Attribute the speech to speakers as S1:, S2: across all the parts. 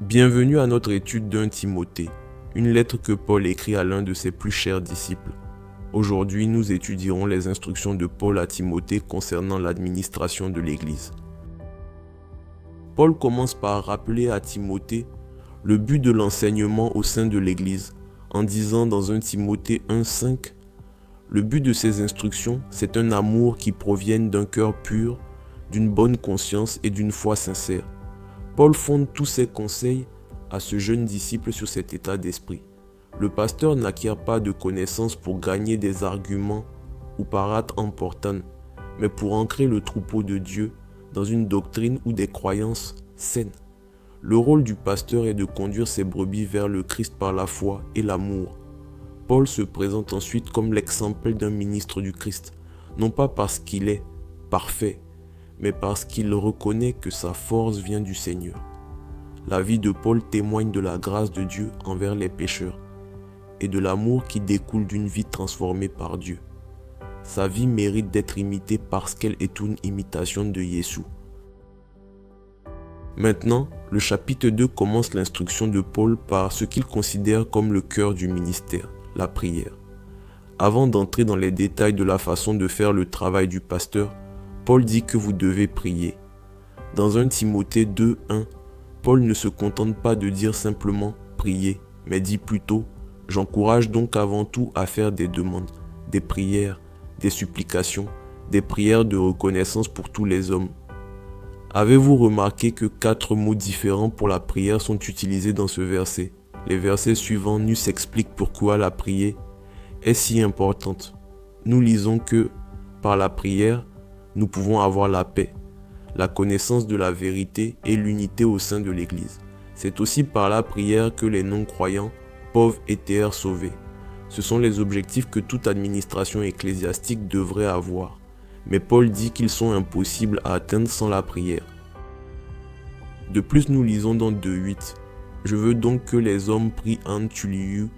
S1: Bienvenue à notre étude d'1 Timothée, une lettre que Paul écrit à l'un de ses plus chers disciples. Aujourd'hui, nous étudierons les instructions de Paul à Timothée concernant l'administration de l'Église. Paul commence par rappeler à Timothée le but de l'enseignement au sein de l'Église, en disant dans 1 Timothée 1,5 « Le but de ces instructions, c'est un amour qui provienne d'un cœur pur, d'une bonne conscience et d'une foi sincère. » Paul fonde tous ses conseils à ce jeune disciple sur cet état d'esprit. Le pasteur n'acquiert pas de connaissances pour gagner des arguments ou paraître important, mais pour ancrer le troupeau de Dieu dans une doctrine ou des croyances saines. Le rôle du pasteur est de conduire ses brebis vers le Christ par la foi et l'amour. Paul se présente ensuite comme l'exemple d'un ministre du Christ, non pas parce qu'il est parfait, mais parce qu'il reconnaît que sa force vient du Seigneur. La vie de Paul témoigne de la grâce de Dieu envers les pécheurs et de l'amour qui découle d'une vie transformée par Dieu. Sa vie mérite d'être imitée parce qu'elle est une imitation de Jésus. Maintenant, le chapitre 2 commence l'instruction de Paul par ce qu'il considère comme le cœur du ministère, la prière. Avant d'entrer dans les détails de la façon de faire le travail du pasteur, Paul dit que vous devez prier. Dans 1 Timothée 2,1, Paul ne se contente pas de dire simplement « prier », mais dit plutôt « J'encourage donc avant tout à faire des demandes, des prières, des supplications, des prières de reconnaissance pour tous les hommes. » Avez-vous remarqué que 4 mots différents pour la prière sont utilisés dans ce verset? Les versets suivants nous expliquent pourquoi la prière est si importante. Nous lisons que par la prière, nous pouvons avoir la paix, la connaissance de la vérité et l'unité au sein de l'Église. C'est aussi par la prière que les non-croyants peuvent être sauvés. Ce sont les objectifs que toute administration ecclésiastique devrait avoir. Mais Paul dit qu'ils sont impossibles à atteindre sans la prière. De plus, nous lisons dans 2,8 « Je veux donc que les hommes prient en tuliu,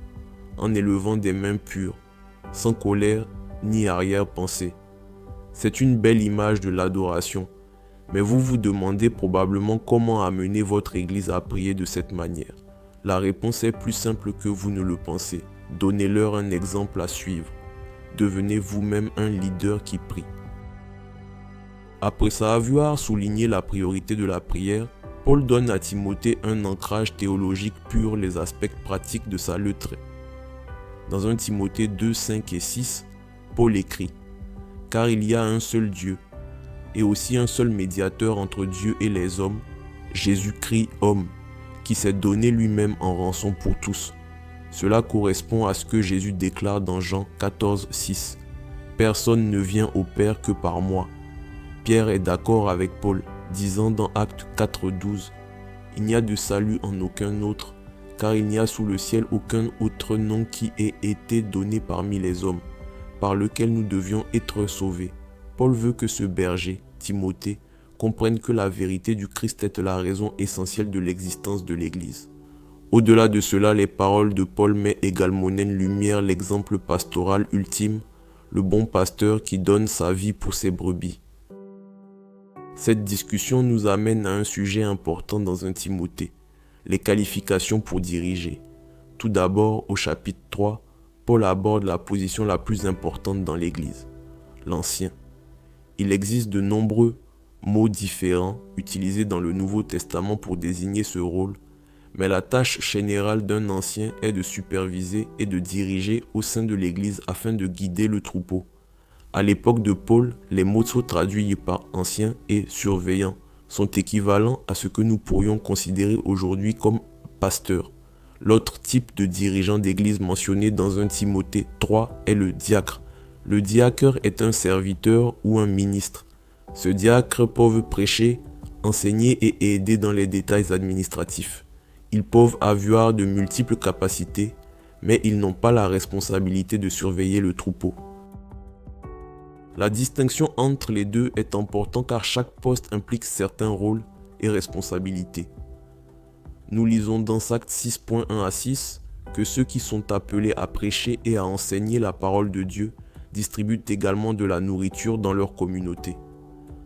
S1: en élevant des mains pures, sans colère ni arrière-pensée. » C'est une belle image de l'adoration, mais vous vous demandez probablement comment amener votre église à prier de cette manière. La réponse est plus simple que vous ne le pensez. Donnez-leur un exemple à suivre. Devenez vous-même un leader qui prie. Après avoir souligné la priorité de la prière, Paul donne à Timothée un ancrage théologique pur les aspects pratiques de sa lettre. Dans 1 Timothée 2, 5 et 6, Paul écrit « Car il y a un seul Dieu, et aussi un seul médiateur entre Dieu et les hommes, Jésus-Christ homme, qui s'est donné lui-même en rançon pour tous. » Cela correspond à ce que Jésus déclare dans Jean 14, 6. « Personne ne vient au Père que par moi. » Pierre est d'accord avec Paul, disant dans Actes 4, 12 « Il n'y a de salut en aucun autre, car il n'y a sous le ciel aucun autre nom qui ait été donné parmi les hommes, par lequel nous devions être sauvés. » Paul veut que ce berger, Timothée, comprenne que la vérité du Christ est la raison essentielle de l'existence de l'Église. Au-delà de cela, les paroles de Paul mettent également en lumière l'exemple pastoral ultime, le bon pasteur qui donne sa vie pour ses brebis. Cette discussion nous amène à un sujet important dans 1 Timothée, les qualifications pour diriger. Tout d'abord, au chapitre 3, Paul aborde la position la plus importante dans l'Église, l'ancien. Il existe de nombreux mots différents utilisés dans le Nouveau Testament pour désigner ce rôle, mais la tâche générale d'un ancien est de superviser et de diriger au sein de l'Église afin de guider le troupeau. À l'époque de Paul, les mots traduits par ancien et surveillant sont équivalents à ce que nous pourrions considérer aujourd'hui comme pasteur. L'autre type de dirigeant d'église mentionné dans 1 Timothée 3 est le diacre. Le diacre est un serviteur ou un ministre. Ce diacre peut prêcher, enseigner et aider dans les détails administratifs. Ils peuvent avoir de multiples capacités, mais ils n'ont pas la responsabilité de surveiller le troupeau. La distinction entre les deux est importante car chaque poste implique certains rôles et responsabilités. Nous lisons dans Actes 6.1 à 6 que ceux qui sont appelés à prêcher et à enseigner la parole de Dieu distribuent également de la nourriture dans leur communauté.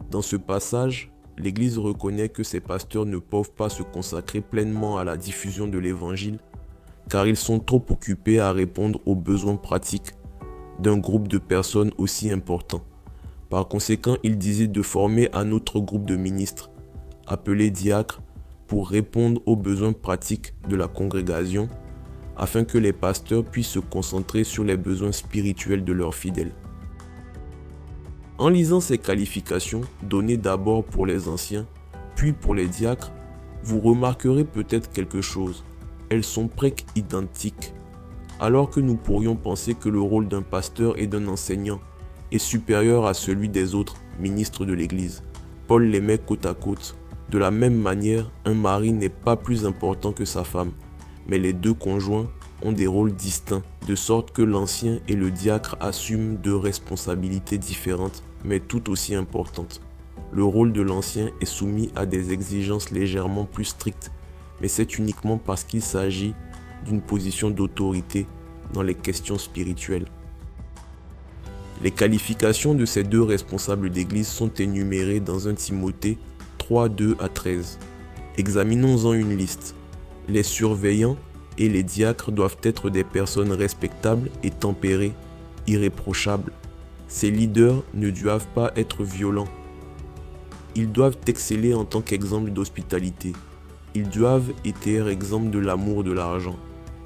S1: Dans ce passage, l'Église reconnaît que ses pasteurs ne peuvent pas se consacrer pleinement à la diffusion de l'Évangile car ils sont trop occupés à répondre aux besoins pratiques d'un groupe de personnes aussi important. Par conséquent, il disait de former un autre groupe de ministres, appelés diacres, pour répondre aux besoins pratiques de la congrégation, afin que les pasteurs puissent se concentrer sur les besoins spirituels de leurs fidèles. En lisant ces qualifications, données d'abord pour les anciens, puis pour les diacres, vous remarquerez peut-être quelque chose. Elles sont presque identiques. Alors que nous pourrions penser que le rôle d'un pasteur et d'un enseignant est supérieur à celui des autres ministres de l'Église, Paul les met côte à côte. De la même manière, un mari n'est pas plus important que sa femme, mais les deux conjoints ont des rôles distincts, de sorte que l'ancien et le diacre assument deux responsabilités différentes, mais tout aussi importantes. Le rôle de l'ancien est soumis à des exigences légèrement plus strictes, mais c'est uniquement parce qu'il s'agit d'une position d'autorité dans les questions spirituelles. Les qualifications de ces deux responsables d'église sont énumérées dans 1 Timothée 3, 2 à 13. Examinons-en une liste. Les surveillants et les diacres doivent être des personnes respectables et tempérées, irréprochables. Ces leaders ne doivent pas être violents. Ils doivent exceller en tant qu'exemple d'hospitalité. Ils doivent être exempts de l'amour de l'argent.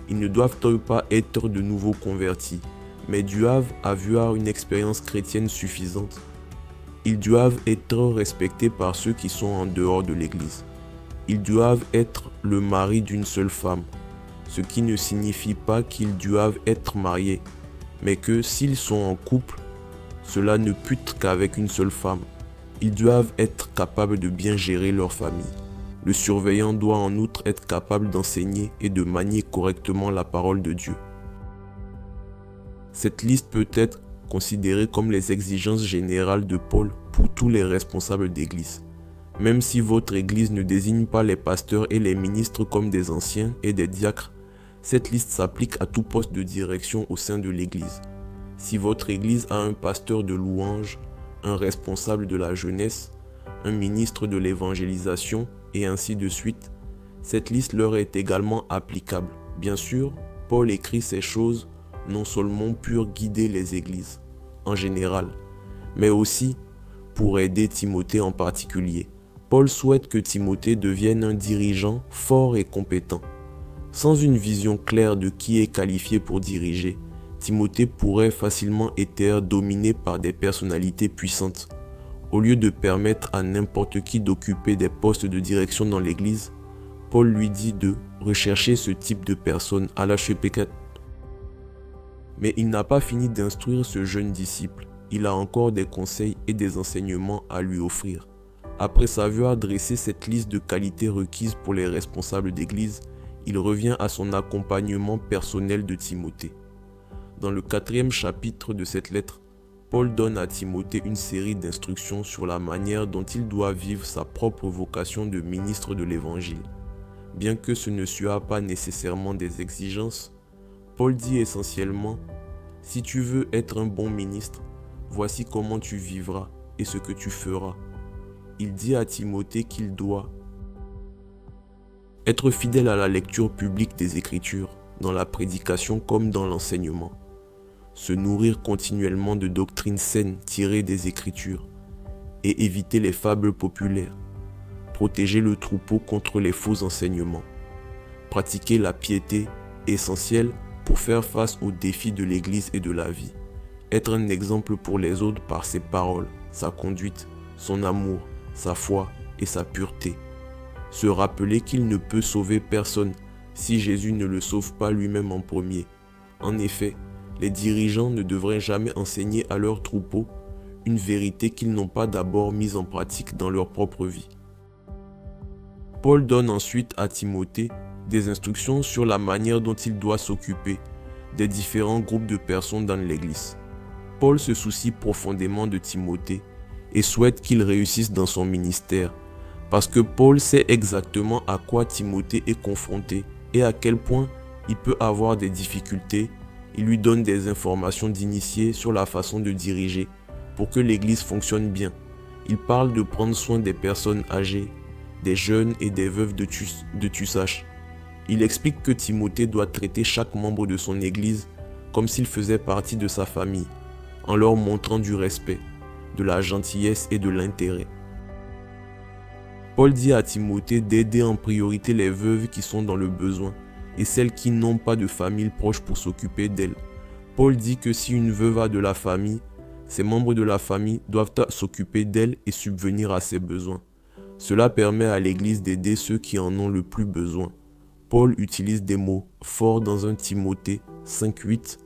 S1: Ils ne doivent pas être de nouveaux convertis, mais doivent avoir une expérience chrétienne suffisante. Ils doivent être respectés par ceux qui sont en dehors de l'Église. Ils doivent être le mari d'une seule femme, ce qui ne signifie pas qu'ils doivent être mariés, mais que s'ils sont en couple, cela ne peut qu'avec une seule femme. Ils doivent être capables de bien gérer leur famille. Le surveillant doit en outre être capable d'enseigner et de manier correctement la parole de Dieu. Cette liste peut être considérée comme les exigences générales de Paul pour tous les responsables d'église. Même si votre église ne désigne pas les pasteurs et les ministres comme des anciens et des diacres, cette liste s'applique à tout poste de direction au sein de l'église. Si votre église a un pasteur de louange, un responsable de la jeunesse, un ministre de l'évangélisation et ainsi de suite, cette liste leur est également applicable. Bien sûr, Paul écrit ces choses non seulement pour guider les églises en général, mais aussi pour aider Timothée en particulier. Paul souhaite que Timothée devienne un dirigeant fort et compétent. Sans une vision claire de qui est qualifié pour diriger, Timothée pourrait facilement être dominé par des personnalités puissantes. Au lieu de permettre à n'importe qui d'occuper des postes de direction dans l'église, Paul lui dit de rechercher ce type de personne à l'HPK. Mais il n'a pas fini d'instruire ce jeune disciple. Il a encore des conseils et des enseignements à lui offrir. Après avoir dressé cette liste de qualités requises pour les responsables d'église, il revient à son accompagnement personnel de Timothée. Dans le 4e chapitre de cette lettre, Paul donne à Timothée une série d'instructions sur la manière dont il doit vivre sa propre vocation de ministre de l'Évangile. Bien que ce ne soit pas nécessairement des exigences, Paul dit essentiellement « Si tu veux être un bon ministre, voici comment tu vivras et ce que tu feras. » Il dit à Timothée qu'il doit être fidèle à la lecture publique des Écritures, dans la prédication comme dans l'enseignement. Se nourrir continuellement de doctrines saines tirées des Écritures et éviter les fables populaires. Protéger le troupeau contre les faux enseignements. Pratiquer la piété essentielle pour faire face aux défis de l'Église et de la vie. Être un exemple pour les autres par ses paroles, sa conduite, son amour, sa foi et sa pureté. Se rappeler qu'il ne peut sauver personne si Jésus ne le sauve pas lui-même en premier. En effet, les dirigeants ne devraient jamais enseigner à leurs troupeaux une vérité qu'ils n'ont pas d'abord mise en pratique dans leur propre vie. Paul donne ensuite à Timothée des instructions sur la manière dont il doit s'occuper des différents groupes de personnes dans l'Église. Paul se soucie profondément de Timothée et souhaite qu'il réussisse dans son ministère, parce que Paul sait exactement à quoi Timothée est confronté et à quel point il peut avoir des difficultés. Il lui donne des informations d'initié sur la façon de diriger pour que l'Église fonctionne bien Il parle de prendre soin des personnes âgées, des jeunes et des veuves de Thusache. Il explique que Timothée doit traiter chaque membre de son église comme s'il faisait partie de sa famille, en leur montrant du respect, de la gentillesse et de l'intérêt. Paul dit à Timothée d'aider en priorité les veuves qui sont dans le besoin et celles qui n'ont pas de famille proche pour s'occuper d'elles. Paul dit que si une veuve a de la famille, ses membres de la famille doivent s'occuper d'elle et subvenir à ses besoins. Cela permet à l'Église d'aider ceux qui en ont le plus besoin. Paul utilise des mots forts dans 1 Timothée 5,8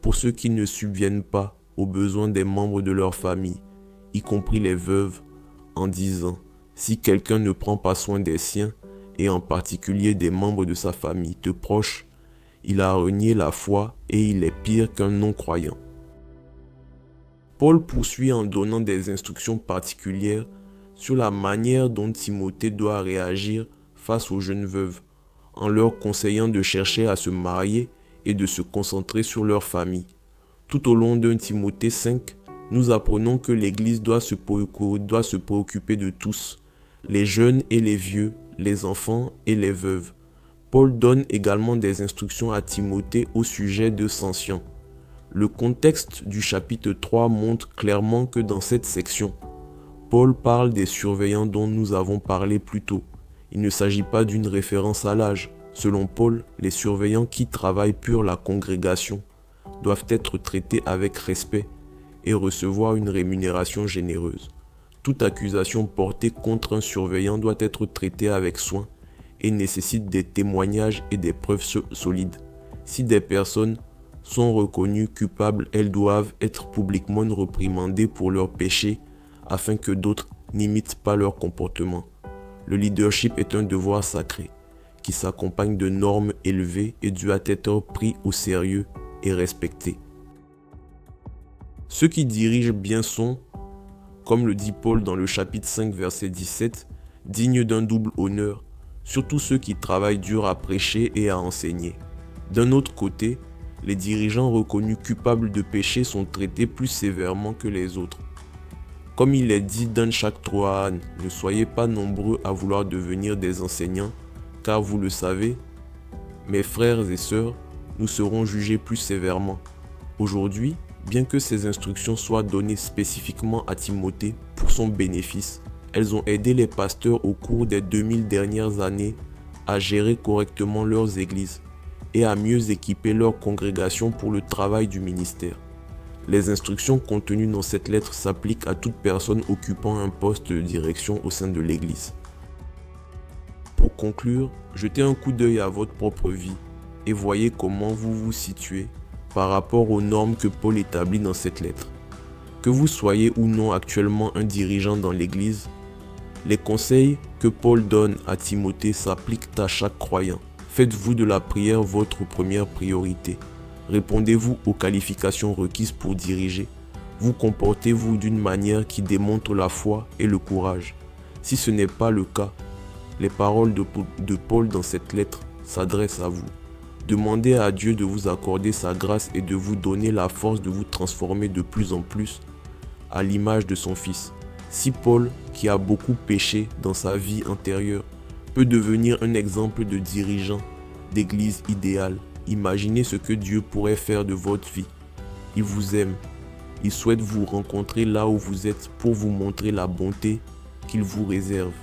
S1: pour ceux qui ne subviennent pas aux besoins des membres de leur famille, y compris les veuves, en disant « Si quelqu'un ne prend pas soin des siens, et en particulier des membres de sa famille de proche, il a renié la foi et il est pire qu'un non-croyant. » Paul poursuit en donnant des instructions particulières sur la manière dont Timothée doit réagir face aux jeunes veuves, en leur conseillant de chercher à se marier et de se concentrer sur leur famille. Tout au long d'1 Timothée 5, nous apprenons que l'Église doit se préoccuper de tous, les jeunes et les vieux, les enfants et les veuves. Paul donne également des instructions à Timothée au sujet de Sancian. Le contexte du chapitre 3 montre clairement que dans cette section, Paul parle des surveillants dont nous avons parlé plus tôt. Il ne s'agit pas d'une référence à l'âge. Selon Paul, les surveillants qui travaillent pour la congrégation doivent être traités avec respect et recevoir une rémunération généreuse. Toute accusation portée contre un surveillant doit être traitée avec soin et nécessite des témoignages et des preuves solides. Si des personnes sont reconnues coupables, elles doivent être publiquement réprimandées pour leurs péchés afin que d'autres n'imitent pas leur comportement. Le leadership est un devoir sacré qui s'accompagne de normes élevées et doit être pris au sérieux et respecté. Ceux qui dirigent bien sont, comme le dit Paul dans le chapitre 5 verset 17, dignes d'un double honneur, surtout ceux qui travaillent dur à prêcher et à enseigner. D'un autre côté, les dirigeants reconnus coupables de péché sont traités plus sévèrement que les autres. Comme il est dit dans chaque 3, ne soyez pas nombreux à vouloir devenir des enseignants, car vous le savez, mes frères et sœurs, nous serons jugés plus sévèrement. Aujourd'hui, bien que ces instructions soient données spécifiquement à Timothée pour son bénéfice, elles ont aidé les pasteurs au cours des 2000 dernières années à gérer correctement leurs églises et à mieux équiper leurs congrégations pour le travail du ministère. Les instructions contenues dans cette lettre s'appliquent à toute personne occupant un poste de direction au sein de l'Église. Pour conclure, jetez un coup d'œil à votre propre vie et voyez comment vous vous situez par rapport aux normes que Paul établit dans cette lettre. Que vous soyez ou non actuellement un dirigeant dans l'Église, les conseils que Paul donne à Timothée s'appliquent à chaque croyant. Faites-vous de la prière votre première priorité. Répondez-vous aux qualifications requises pour diriger. Vous comportez-vous d'une manière qui démontre la foi et le courage. Si ce n'est pas le cas, les paroles de Paul dans cette lettre s'adressent à vous. Demandez à Dieu de vous accorder sa grâce et de vous donner la force de vous transformer de plus en plus à l'image de son Fils. Si Paul, qui a beaucoup péché dans sa vie antérieure, peut devenir un exemple de dirigeant d'église idéal, imaginez ce que Dieu pourrait faire de votre vie. Il vous aime. Il souhaite vous rencontrer là où vous êtes pour vous montrer la bonté qu'il vous réserve.